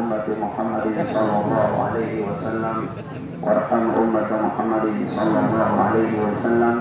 أمة محمد صلى الله عليه وسلم وارحم أمة محمد صلى الله عليه وسلم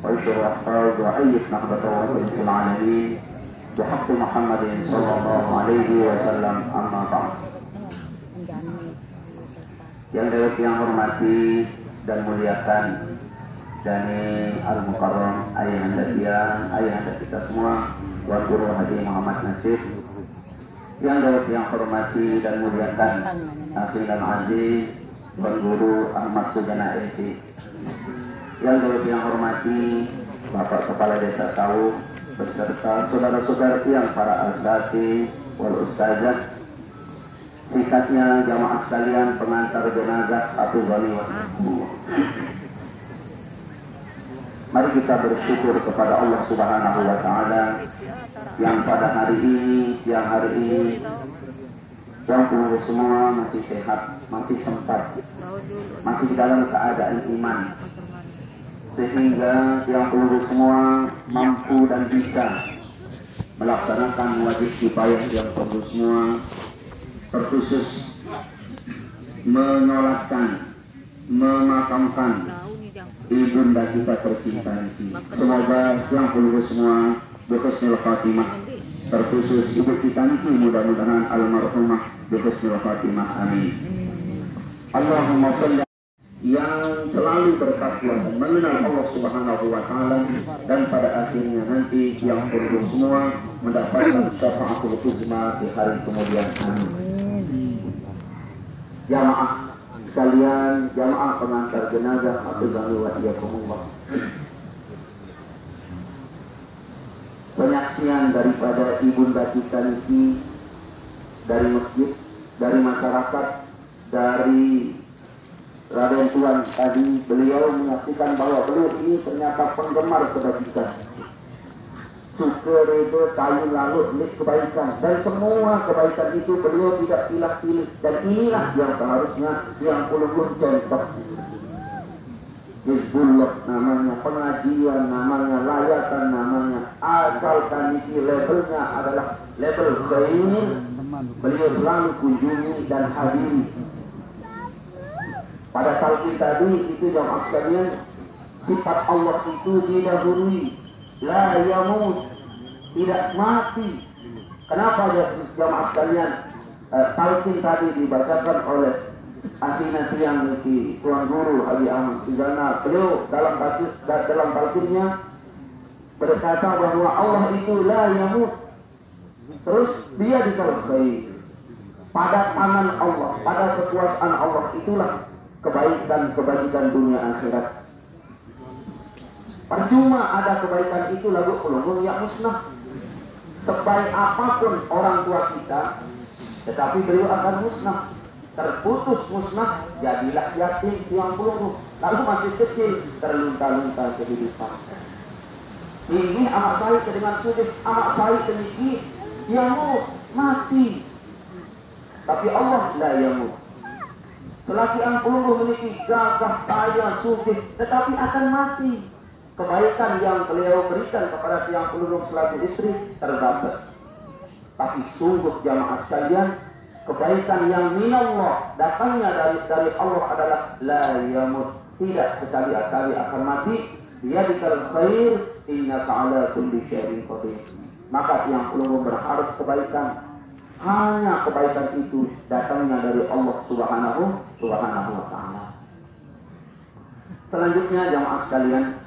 وانشر أحفاظ وأيد نهضة وطن في العالمين بحق محمد صلى الله عليه وسلم. أما بعد. Yang hormati dan muliakan Dani Al-Mukarram ayahanda dia, ayahanda kita semua, Tuan Guru Haji Muhammad Nasir. Yang hormati dan muliakan Hafidh dan Aziz Tuan Guru Ahmad Sujana MC. Yang hormati Bapak Kepala Desa Tahu beserta saudara-saudara yang para al-sati wal ustazah, sikatnya jamaah sekalian, pengantar jenazah Abu Zali. Mari kita bersyukur kepada Allah Subhanahu wa Ta'ala yang pada hari ini, siang hari ini, yang puluh semua masih sehat, masih sempat, masih dalam keadaan iman, sehingga yang puluh semua mampu dan bisa melaksanakan wajib kifayah yang perlu semua, terkhusus menyolatkan, memakamkan ibunda kita tercinta ini. Semoga yang perlu semua berhusnul khatimah, terkhusus ibu kita ini, mudah-mudahan almarhumah berhusnul khatimah. Amin. Allahumma sholli, yang selalu bertakwa dan mengenal Allah Subhanahu wa Ta'ala, dan pada akhirnya nanti yang perlu semua mendapatkan syafaatul uzma di hari kemudian. Amin. Jamaah sekalian, jamaah pengantar jenazah, hafizani wa iyyakumullah. Penyaksian daripada ibunda kita ini dari masjid, dari masyarakat, dari Raden Tuan tadi, beliau menyaksikan bahwa beliau ini ternyata penggemar kebajikan. Syukur itu kayu lalu milik kebaikan, dan semua kebaikan itu beliau tidak pilih-pilih, dan inilah yang seharusnya yang puluh contoh. Hizbullah namanya, pengajian namanya, layatan namanya, asalkan ini labelnya adalah label khair, beliau selalu kunjungi dan hadiri. Pada talqin tadi itu jamaah sekalian, sifat Allah itu didahului, la yamut, tidak mati. Kenapa jamaah sekalian talqin tadi dibacakan oleh akhirnya yang memiliki Tuan Guru Haji Ahmad Sujana? Beliau dalam talqinnya berkata bahwa Allah itu la yamut, terus dia dikalkai. Pada tangan Allah, pada kekuasaan Allah itulah kebaikan dunia akhirat. Percuma ada kebaikan itu lalu ulung yang musnah. Sebaik apapun orang tua kita, tetapi beliau akan musnah, terputus musnah, jadilah yatim yang peluru, lalu masih kecil, terlunta-lunta kehidupan. Ini amak saya dengan sudah, amak saya demikian, dia mau mati, tapi Allah la yamut. Selagi ang peluru memiliki gagah, kaya, sugih, tetapi akan mati. Kebaikan yang beliau berikan kepada tiang peluru selaku istri terbatas. Tapi sungguh jamaah sekalian, kebaikan yang minallah, datangnya dari Allah adalah la yamut, tidak sekali-kali akan mati. Dia dikal khair, innaka ala kulli syai'in qadir. Maka tiang peluru berharap kebaikan, hanya kebaikan itu datangnya dari Allah Subhanahu wa Ta'ala. Selanjutnya jamaah sekalian,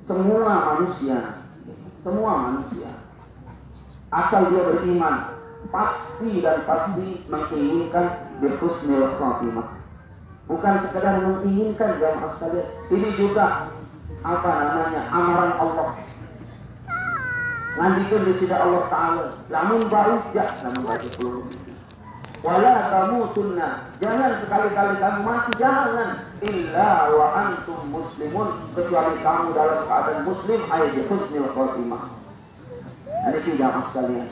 semua manusia asal dia beriman pasti menginginkan husnul khatimah. Bukan sekedar menginginkan jamaah sekalian, ini juga amaran Allah. Ngandikun di sida Allah Ta'ala, lamun peluru. Wala tamutunna, jangan sekali-kali kamu mati, jangan illa wa antum muslimun, kecuali kamu dalam keadaan muslim, ayat husnul khatimah. Ini jamaah sekalian.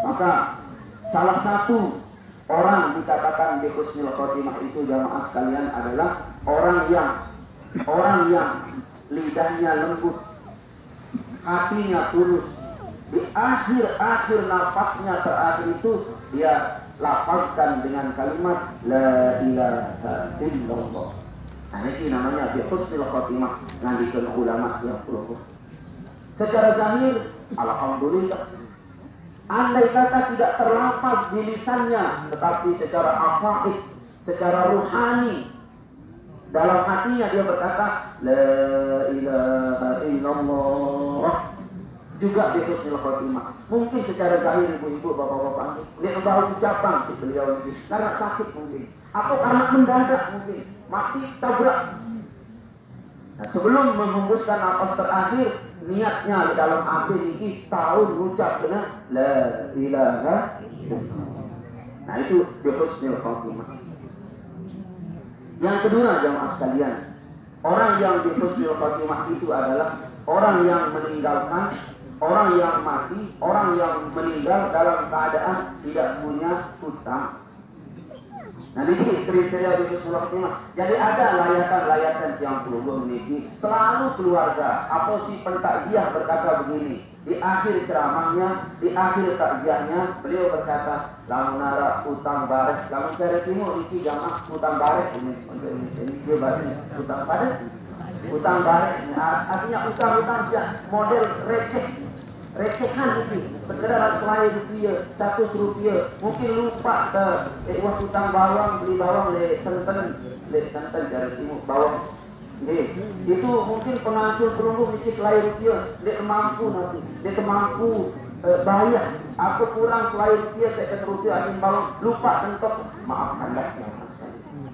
Maka salah satu orang dikatakan bi husnul khatimah itu jamaah sekalian adalah orang yang lidahnya lembut, hatinya tulus. Di akhir nafasnya terakhir itu dia lafazkan dengan kalimat la ilaha illallah. Nah ini namanya bi husnul khotimah ngandikeun ulama yang puluh. Secara zahir alhamdulillah. Andai kata tidak terlafaz di lisannya, tetapi secara afaid, secara ruhani, dalam hatinya dia berkata la ilaha illallah, juga di husnul khotimah. Mungkin secara zahir ibu-ibu, bapak-bapak, dia baru ucapan si beliau ini karena sakit mungkin, atau karena mendadak mungkin, mati tabrak. Nah, sebelum menghembuskan napas terakhir, niatnya di dalam hati ini tahu ucap benar la ilaha illallah. Nah itu di husnul khotimah. Yang kedua jamaah sekalian, orang yang di husnul khotimah itu adalah orang yang meninggalkan, orang yang mati, orang yang meninggal dalam keadaan tidak punya hutang. Nah ini kriteria di husnul khotimah. Jadi ada layatan-layatan yang perlu memiliki. Selalu keluarga atau si pentakziah berkata begini, di akhir ceramahnya, di akhir takziahnya, beliau berkata, lamun nara utang barek, lamun cari timur iki jamaah utang barek ini dia bahasa utang barek, utang barek artinya utang model recehan itu, sekedar selai rupiah, 100 rupiah, mungkin lupa ke uang utang bawang, beli bawang le tenten cari timur bawang. Itu mungkin penghasil perunggu mikir selai rupiah, dia mampu nanti, dia mampu bayar. Aku kurang selai rupiah, saya rupiah angin bawang, lupa tentok, maafkanlah ya mas sekalian.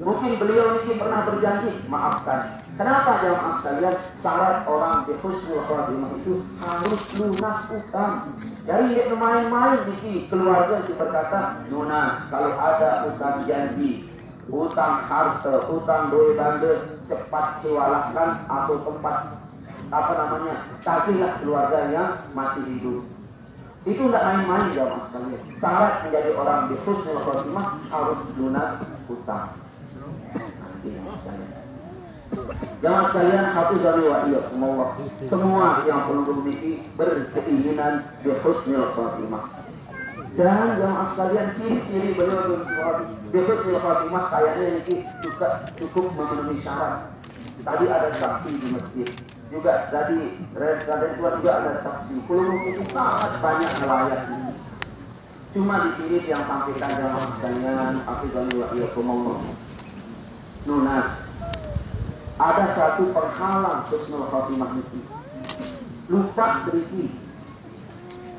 Mungkin beliau ini pernah berjanji, maafkan. Kenapa jamaah sekalian? Syarat orang di husnul khotimah itu harus lunas utang. Jadi dia main-main di keluarga si berkata lunas. Kalau ada utang janji, utang harta, utang doi bandel, cepat diwalakan atau tempat tagilah keluarga yang masih hidup. Itu tidak main-main jamaah sekalian. Syarat menjadi orang di husnul khotimah harus lunas utang. Jamaah sekalian, hafizani wa iyyakumullah. Semua yang perlu memiliki berkeinginan di husnul khotimah. Dan jamaah sekalian, ciri-ciri beliau di husnul khotimah kayaknya ini juga cukup memenuhi syarat. Tadi ada saksi di masjid, juga tadi Raden Tuan juga ada saksi. Kulung itu sangat banyak nelayan. Cuma di sini yang sampaikan jamaah sekalian, hafizani wa iyyakumullah. Lunas. Ada satu penghalang husnul khotimah itu. Lupa beriki.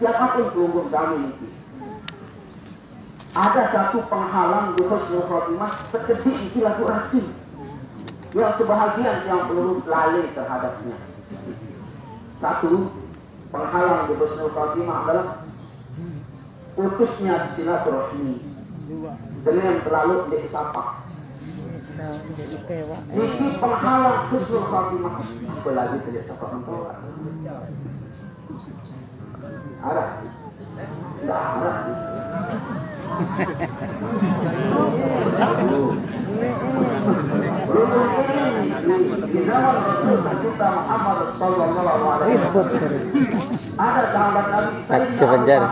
Siapapun pelunggung kami itu. Ada satu penghalang di husnul khotimah sekedip itu lagu racun. Yang sebahagian yang perlu lalai terhadapnya. Satu penghalang di husnul khotimah adalah putusnya silaturahmi dengan terlalu disapa. Ini penghalang husnul khotimah. Apalagi tidak sapa mentolak. Ada? Tidak ada. Di zaman Rasul kita Muhammad sallallahu alaihi wasallam ada sahabat Nabi Sayyidina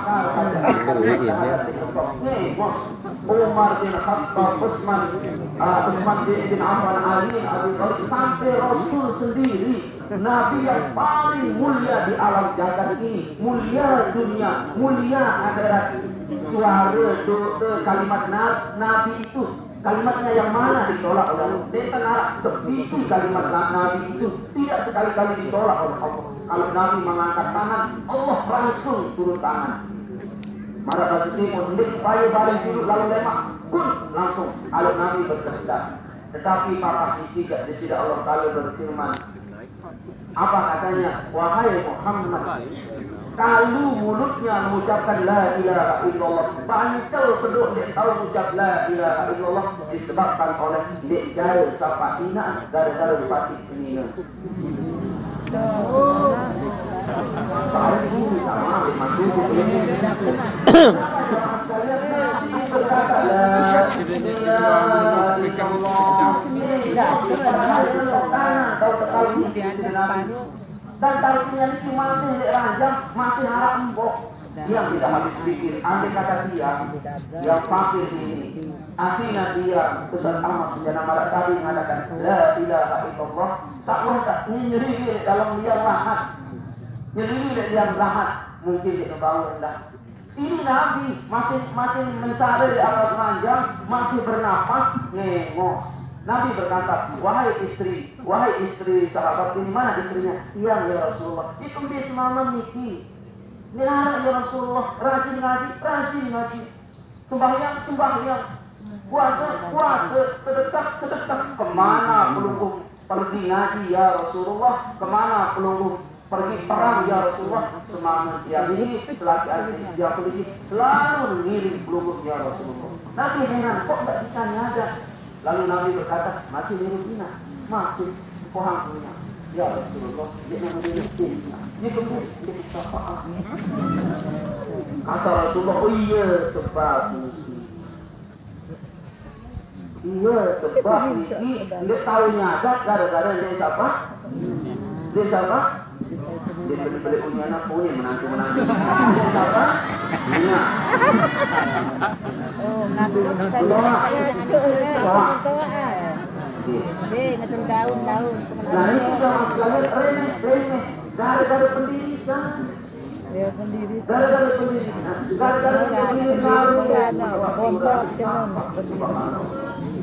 Umar bin Khattab, Utsman bin Affan, Ali bin Abi Thalib, sampai Rasul sendiri, Nabi yang paling mulia di alam jagat ini, mulia dunia, mulia akhirat. Suara kalimat Nabi itu, kalimatnya yang mana ditolak oleh Allah? Dia sebiji kalimat Nabi itu tidak sekali-kali ditolak oleh Allah. Kalau Nabi mengangkat tangan, Allah langsung turun tangan. Mara kasih mendik bayi balik dulu lalu lemak pun langsung kalau Nabi berkehendak. Tetapi para tidak di sini Allah Taala berfirman. Apa katanya? Wahai Muhammad, kalau mulutnya mengucapkan la ilaha illallah, bantal seduk dia tahu mengucap la ilaha illallah disebabkan oleh dia jaya sapa ina gara-gara bupati senina. Dan tarinya itu masih ranjang, masih harap embok. yang tidak habis pikir. Andai kata dia yang fakir ini, akhirnya dia Ustaz Ahmad Senjana Marak tadi mengatakan la ilaha illallah, sakwa tak nyeri dalam dia lahat, nyeri dia lahat, mungkin dia bangun dah. Ini Nabi masih mensare di atas ranjang, masih bernapas, ngengos. Nabi berkata, wahai istri sahabat ini, mana istrinya? Iya ya Rasulullah. Itu dia semalam niki. Nihara ya Rasulullah, rajin ngaji. Sembahyang. Puasa, sedekah. Kemana pelunggung pergi ngaji ya Rasulullah? Kemana pelunggung pergi perang ya Rasulullah? Semangat yang ini selagi dia sedikit selalu ngiring pelunggung ya Rasulullah. Nabi heran, kok tak bisa nyadar? Lalu Nabi berkata, masih miripina, masih pohon punya. Ya Rasulullah, dia namanya dia kemudian dia kata Rasulullah, oh iya sebab ini dia tahu nyadar gara-gara dia siapa? Dia beli punya anak punya menantu. Dia siapa? Punya. Oh, ngaku saya ngatur daun. Nah itu sama sekali remeh. Gara-gara pendirisan. Gara-gara pendirisan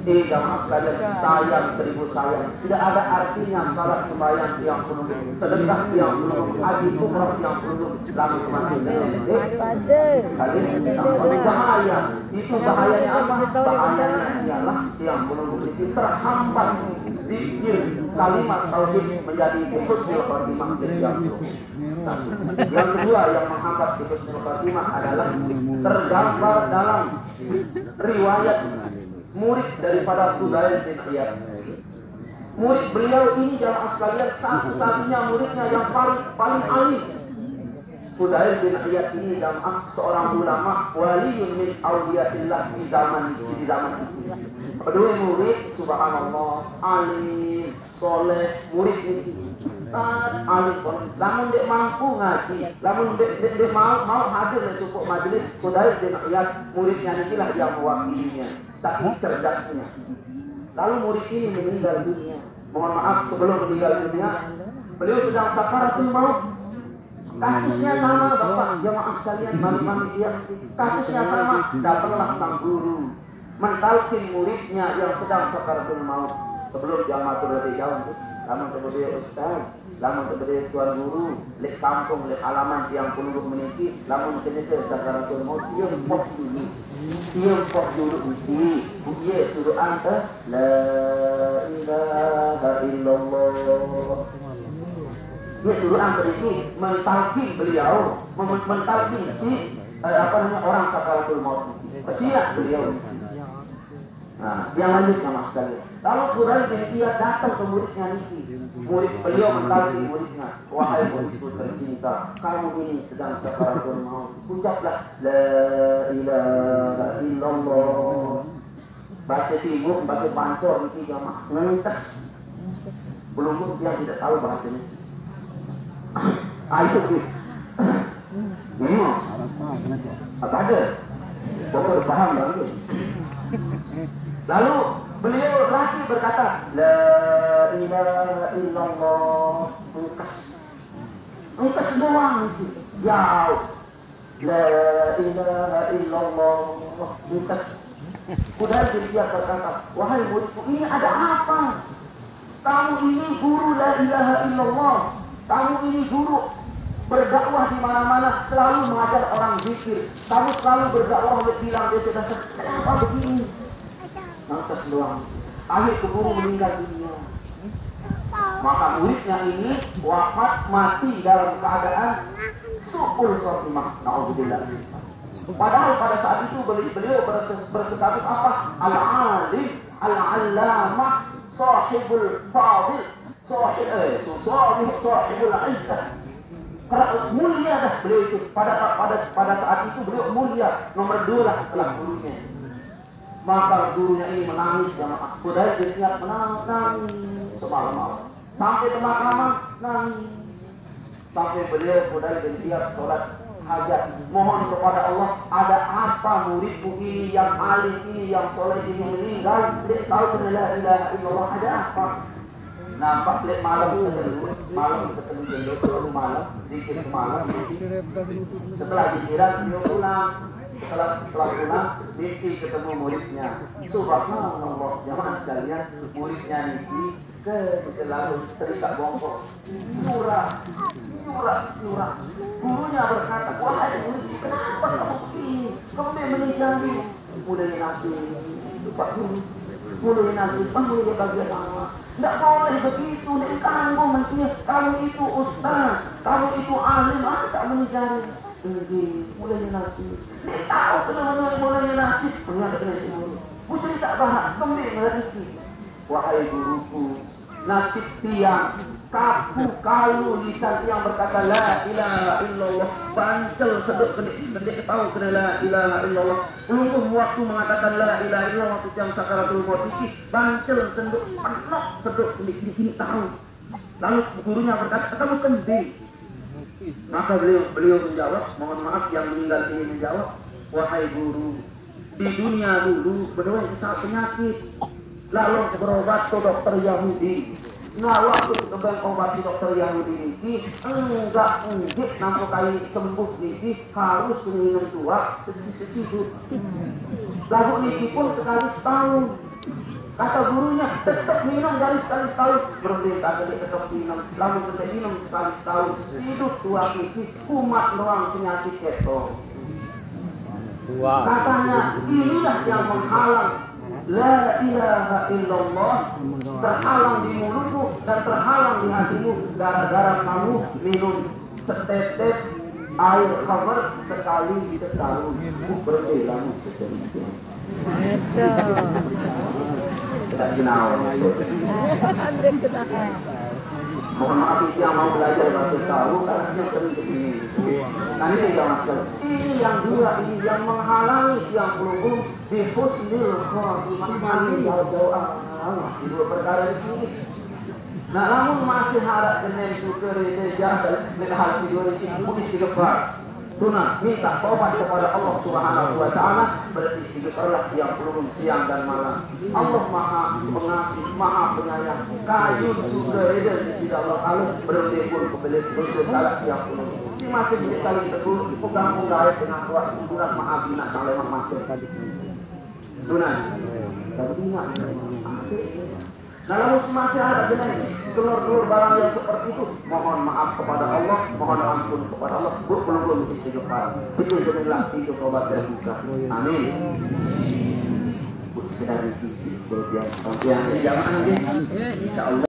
jamaah sekalian, sayang 1000 sayang. Tidak ada artinya salat sembahyang yang penuh, sedekah yang penuh, haji umrah yang penuh, lalu masih bahaya. Itu bahayanya apa? Bahayanya ialah yang penuh itu terhambat zikir kalimat tauhid menjadi husnul khatimah yang kedua yang menghambat husnul khatimah adalah tergambar dalam riwayat murid daripada Fudail bin Iyad. Murid beliau ini jamaah sekalian satu-satunya muridnya yang paling alim. Fudail bin Iyad ini jamaah seorang ulama waliyun min auliyatillah di zaman itu. Kedua murid subhanallah alim, soleh, murid ini alim soleh. Namun dia mampu ngaji, namun dia mau hadir di suku majelis Fudail bin Iyad, muridnya inilah yang mewakilinya. Saking cerdasnya. Lalu murid ini meninggal dunia. Mohon maaf, sebelum meninggal dunia, beliau sedang sakaratul maut. Kasusnya sama Bapak, jamaah sekalian, mami dia. Kasusnya sama, datanglah sang guru mentalkin muridnya yang sedang sakaratul maut. Sebelum dia matur lebih jauh, lamun kemudian ustaz, lamun kemudian tuan guru, lek kampung, lek halaman yang penuh meniki, lamun kemudian sakaratul maut, dia pok ini. Dia kok dulu ini, dia suruh anta la ilaha illallah. Dia suruh anta ini mentalkin beliau, mentalkin si orang sakaratul maut. Siap beliau. Nah, yang lanjutnya mas sekali. Lalu Fudail bin Iyad datang ke muridnya Niki. Murid beliau mentalkin muridnya, wahai muridku tercinta, kamu ini sedang sakaratul maut. Ucaplah la ilaha illallah. Bahasa Timur, bahasa Pancor Niki jamaah ngentes. Belum yang tidak tahu bahasa ini. Itu memang apa ada? Bapak paham lagi. Lalu beliau lagi berkata, la ilaha illallah. Engkas doang itu. Jauh. La ilaha illallah. Engkas. Fudail bin Iyad berkata, wahai muridku, ini ada apa? Kamu ini guru la ilaha illallah. Kamu ini guru berdakwah di mana-mana, selalu mengajar orang zikir. Kamu selalu berdakwah bilang dia sedang kenapa begini? Nangkas doang. Akhir keburu meninggal dunia. Maka muridnya ini wafat mati dalam keadaan su'ul khotimah. Nauzubillah. Padahal pada saat itu beliau berstatus apa? Al-alim, al-allamah, sahibul fadil, sahibul izzah. Karena mulia dah beliau itu. Pada saat itu beliau mulia, nomor 2 lah setelah gurunya. Maka gurunya ini menangis jamaah. Fudail bin Iyad menangis semalam-malam. Sampai ke pemakaman nangis. Sampai beliau Fudail bin Iyad sholat hajat. Mohon kepada Allah, ada apa muridku ini yang alim ini, yang soleh ini meninggal, dia tahu la ilaha illallah, ada apa? Nampak lihat malam ketemu jendela, lalu malam zikir malam. Setelah zikiran dia pulang. Setelah pulang mimpi ketemu muridnya. Subhanallah, jamaah sekalian, muridnya mimpi lalu terikat bongkok. Nyurah. Gurunya berkata, wahai muridku, kenapa kamu begini? Kamu meninggali. Mulai nasi, Pak Guru. Mulai nasi, mulai bagian awal. Tidak boleh begitu, kamu mestinya, kamu itu ustaz, kamu itu alim, tak meninggali. Mulai nasi. Dia tahu benar-benar mulai nasi. Mengadak nasi murid. Putri tak bahas, kembali mereka. Wahai guruku, nasib tiang kaku kalu lisan tiang berkata la ilaha illallah, pancel sedek pendek tahu kena la ilaha illallah, lumpuh waktu mengatakan la ilaha illallah waktu tiang sakaratul maut iki, pancel senduk penuh sedek pendek tahu. Lalu gurunya berkata, kamu kending. Maka beliau menjawab, mohon maaf yang meninggal ini menjawab, wahai guru, di dunia dulu berdua saat penyakit, lalu berobat ke dokter Yahudi. Nah, waktu kemudian obat si dokter Yahudi ini enggak nampak kali sembuh ini harus minum tua sesidut. Lalu ini pun sekali setahun. Kata gurunya tetap minum dari sekali setahun. Berhenti tadi tetap minum. Lalu tetap minum sekali setahun. Sesidut tua ini kumat doang penyakit keto. Katanya inilah yang menghalang la ilaha illallah, terhalang di mulutmu dan terhalang di hatimu gara-gara kamu minum setetes air khamr sekali setahun. Berhenti lalu sedemikian. Tidak kenal. Mohon maaf yang mau belajar bahasa tahu karena yang sering begini. Nah ini yang masalah. Ini yang dua ini yang menghalangi yang pelunggung di husnil khotimah jauh-jauh di dua perkara ini. Nah namun masih harap dengan syukur ini jahat dan hal sidur ini bukan istighfar. Tunas minta taubat kepada Allah Subhanahu wa taala, beristighfarlah yang pelunggung siang dan malam. Allah Maha Pengasih, Maha Penyayang. Kayun syukur ini di sisi Allah kalau berhenti pun kebelit unsur salah yang pelunggung. Ini masih bisa saling tegur, pegang ayat dengan kuat, tunas maaf nak saling memakai tadi. Tunas, tapi ingat, nah lalu masih ada jenis telur-telur barang yang seperti itu, mohon maaf kepada Allah, mohon ampun kepada Allah, belum istighfar. Itu sebenarnya itu tobat dan buka. Amin. Sekedar di sisi berbiasa. Yang jamaah ini, insya Allah.